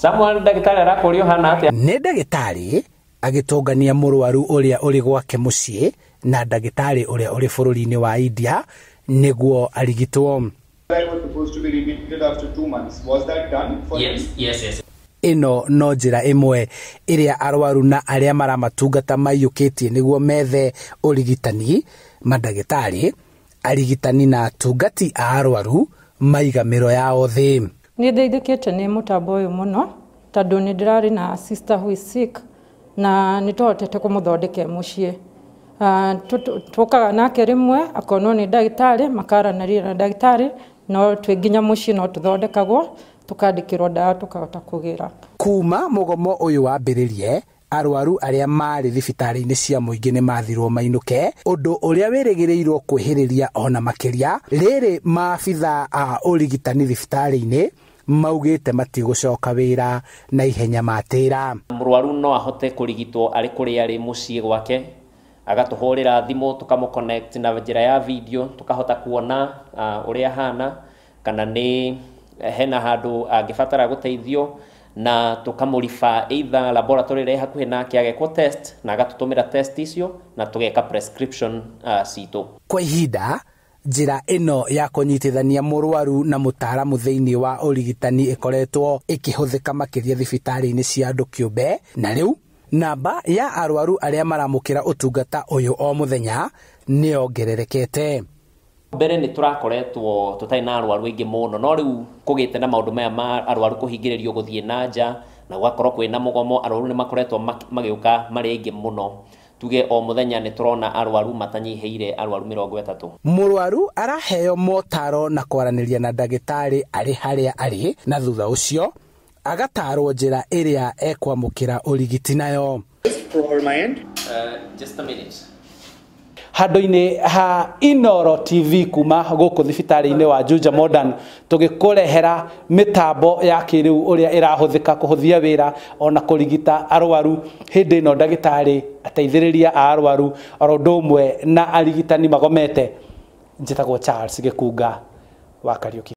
Samuel ndagĩtarĩ arakũrio hana atĩa? Nĩ ndagĩtarĩ agĩtũngania mũrwaru ũrĩa ũrĩ gwake mũciĩ na ndagĩtarĩ ũrĩa ũrĩ bũrũri-inĩ wa India nĩguo arigitwo. I was supposed to be repeated after 2 months. Was that done for you? Yes. Ino no njĩra ĩmwe ĩrĩa arwaru na arĩa maramatungata maiyũkĩtie nĩguo methe ũrigitani, mandagĩtarĩ, arigitani na atungati a arwaru maiga mĩro yao thĩ. Nĩ ndeithĩkĩte nĩ mũtambo ũyũ mũno tondũ nĩ ndĩrarĩ na sister who is sick na nĩ tũhotete kũmũthondeka mũciĩ. Tũkaga nake rĩmwe akonwo nĩ ndagĩtarĩ, makaranĩria na ndagĩtarĩ, no twĩnginya mũciĩ no tũthondekagwo, tukandĩkĩrwo ndawa tukahota kũgĩra. Kuma mũgomo ũyũ wambĩrĩrie, arwaru arĩa marĩ thibitarĩ-inĩ cia mũingĩ nĩ mathirwo mainũke, ũndũ ũrĩa wĩrĩgĩrĩirwo kwĩhĩrĩria ona makĩria. Rĩrĩ maabitha a ũrigitani thibitarĩ-inĩ maugĩte matigũcoka wĩra na ihenya matĩra. Mũrwaru no ahote kũrigitwo arĩ kũrĩa arĩ mũciĩ gwake, agatũhũrĩra thimũ tukamũconnect na njĩra ya video, tukahota kuona ũrĩa hana, kana nĩ hena handũ angĩbatara gũteithio, na tukamũrifa either laboratory ĩrĩa hakuhĩ nake agekwo test na agatũtũmĩra test icio na tũgeka prescription citũ. Kwa ihinda njĩra ĩno ya kũnyitithania mũrwaru na mũtaaramu thĩinĩ wa ũrigitani ĩkoretwo ĩkĩhũthĩka makĩria thibitarĩ-inĩ cia andũ kĩũmbe, na rĩu namba ya arwaru arĩa maramũkĩra ũtungata ũyũ o mũthenya nĩongererekete. Mbere nĩ tũrakoretwo tũtarĩ na arwaru aingĩ mũno, no rĩu kũgĩte na maũndũ maya ma arwaru kũhingĩrĩrio gũthiĩ na nja na gũgakorwo kwĩna mũgomo, arwaru nĩ makoretwo magĩũka marĩ aingĩ mũno. Tuge o mũthenya nĩ tũrona arwaru matanyihĩire arwaru 30. Mũrwaru araheo motaro na kwaranĩria na ndagĩtarĩ arĩ harĩa arĩ, na thutha ũcio agatarwo njĩra ĩrĩa ekwamũkĩra ũrigiti nayo. Just a minute. Handũ-inĩ ha Inoro TV kuma gũkũ thibitarĩ-inĩ wa Juja Modern, tũgĩkũrehera mĩtambo ya kĩrĩu ũrĩa ĩrahũthĩka kũhũthia wĩra ona kũrigita arwaru. Hĩndĩ ĩno ndagĩtarĩ ateithĩrĩria a arwaru oro ũndũ ũmwe na arigitani magomete. Njĩtagwo Charles Gĩkunga wa Kariũki.